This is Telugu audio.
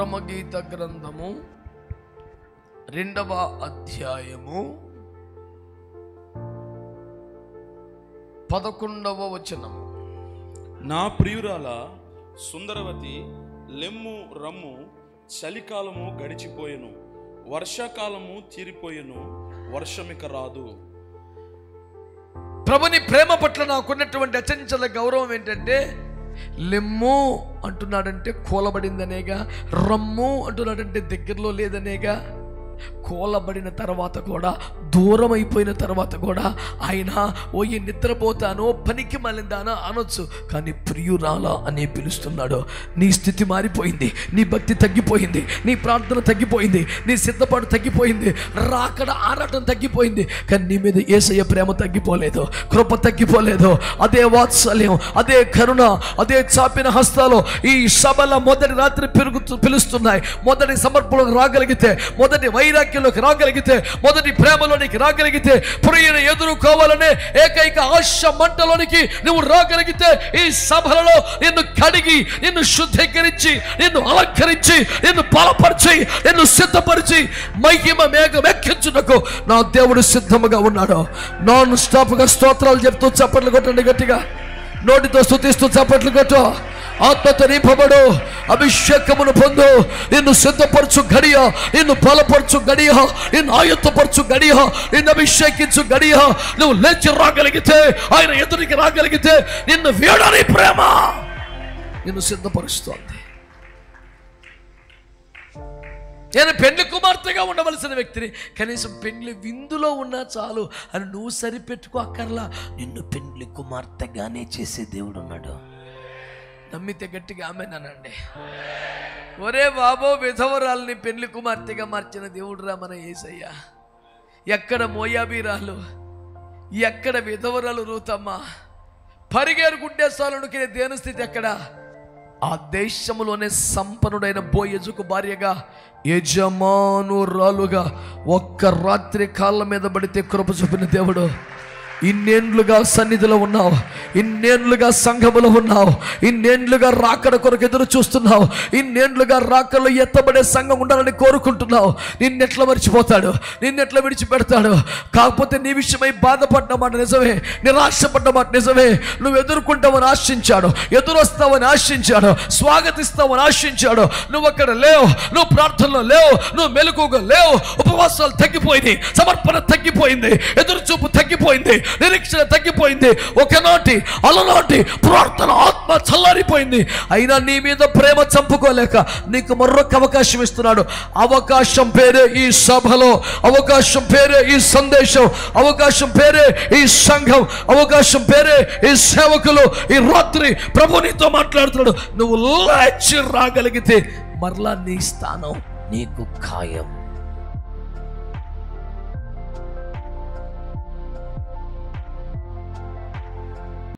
పరమగీత గ్రంథము 2వ అధ్యాయము 11వ వచనం. నా ప్రియురాల సుందరవతి, లెమ్ము రమ్ము, చలికాలము గడిచిపోయెను, వర్షాకాలము తీరిపోయెను, వర్షమిక రాదు. ప్రభుని ప్రేమ పట్ల నాకున్నటువంటి అచంచల గౌరవం ఏంటంటే, లెమ్ము అంటున్నాడంటే కూలబడిందనేగా, రమ్ము అంటున్నాడంటే దగ్గరలో లేదనేగా. కూలబడిన తర్వాత కూడా, దూరం అయిపోయిన తర్వాత కూడా ఆయన ఓయి నిద్రపోతానో పనికి మళ్ళిందానో అనొచ్చు, కానీ ప్రియురాలా అనే పిలుస్తున్నాడు. నీ స్థితి మారిపోయింది, నీ భక్తి తగ్గిపోయింది, నీ ప్రార్థన తగ్గిపోయింది, నీ సిద్ధపాటు తగ్గిపోయింది, రాకడ ఆరాటం తగ్గిపోయింది, కానీ నీ మీద యేసయ్య ప్రేమ తగ్గిపోలేదు, కృప తగ్గిపోలేదు. అదే వాత్సల్యం, అదే కరుణ, అదే చాపిన హస్తాలు ఈ సభల మొదటి రాత్రి పిలుస్తున్నాయి. మొదటి సమర్పణలోకి రాగలిగితే, మొదటి వైరాగ్యంలోకి రాగలిగితే, మొదటి ప్రేమలోనికి రాగలిగితే, ప్రియుని ఎదుర్కోవాలనే ఏకైక ఆశ మంటలోనికి నువ్వు రాగలిగితే, ఈ సభలలో నిన్ను కడిగి, నిన్ను శుద్ధీకరించి, నిన్ను అలంకరించి, నిన్ను బలపరిచి, నిన్ను సిద్ధపరిచి మహిమ మేఘం ఎక్కించుటకు నా దేవుడు సిద్ధముగా ఉన్నాడు. నాన్ స్టాప్ గా స్తోత్రాలు చెప్తూ చప్పట్లు కొట్టండి, గట్టిగా నోటితో స్తుతిస్తూ చప్పట్లు కొట్టు. ఆత్మతో నింపబడు, అభిషేకమును పొందు. నిన్ను సిద్ధపరచు గడియ, నిన్ను బలపరచు గడియ, నిన్ను ఆయుత్తపరచు గడియ, నిన్ను అభిషేకించు గడియ. నువ్వు లేచి రాగలిగితే, ఆయన ఎదురికి రాగలిగితే, నిన్ను వేడని ప్రేమ నిన్ను సిద్ధపరుస్తోంది. నేను పెండ్లి కుమార్తెగా ఉండవలసిన వ్యక్తిని, కనీసం పెండ్లి విందులో ఉన్నా చాలు అని నువ్వు సరిపెట్టుకో అక్కర్లా. నిన్ను పెండ్లి కుమార్తెగానే చేసే దేవుడు ఉన్నాడు. నమ్మితే గట్టిగా ఆమేనండి. ఒరే బాబో, విధవరాల్ని పెండ్లి కుమార్తెగా మార్చిన దేవుడురా మన యేసయ్య. ఎక్కడ మోయాబీరాలు, ఎక్కడ విధవరాలు రూతమ్మ, పరిగేరు గుడ్డేసాలనుకునే దేని స్థితి ఎక్కడ? ఆ దేశంలోనే సంపన్నుడైన బోయజుకు భార్యగా, యజమానురాలుగా ఒక్క రాత్రి కాళ్ళ మీద పడితే కృప చూపిన దేవుడు. ఇన్నేండ్లుగా సన్నిధిలో ఉన్నావు, ఇన్నేండ్లుగా సంఘములో ఉన్నావు, ఇన్నేండ్లుగా రాకడ కొరకు ఎదురు చూస్తున్నావు, ఇన్నేండ్లుగా రాకడలో ఎత్తబడే సంఘం ఉండాలని కోరుకుంటున్నావు. నిన్నెట్లా మర్చిపోతాడు, నిన్నెట్లా విడిచిపెడతాడు? కాకపోతే నీ విషయమై బాధపడ్డ మాట నిజమే, నిరాశపడ్డ మాట నిజమే. నువ్వు ఎదుర్కొంటావని ఆశించాడు, ఎదురొస్తావని ఆశించాడు, స్వాగతిస్తావని ఆశించాడు. నువ్వు అక్కడ లేవు, నువ్వు ప్రార్థనలో లేవు, నువ్వు మెలకుగా లేవు. ఉపవాసాలు తగ్గిపోయింది, సమర్పణ తగ్గిపోయింది, ఎదురు చూపు తగ్గిపోయింది, నిరీక్షణ తగ్గిపోయింది, ఒకనాటి అలనాటి ప్రార్థన ఆత్మ చల్లారిపోయింది. అయినా నీ మీద ప్రేమ చంపుకోలేక నీకు మరొక అవకాశం ఇస్తున్నాడు. అవకాశం పేరే ఈ సభలో, అవకాశం పేరే ఈ సందేశం, అవకాశం పేరే ఈ సంఘం, అవకాశం పేరే ఈ సేవకులు. ఈ రాత్రి ప్రభు నీతో మాట్లాడుతున్నాడు. నువ్వు లేచి రాగలిగితే మరలా నీ స్థానం నీకు ఖాయం.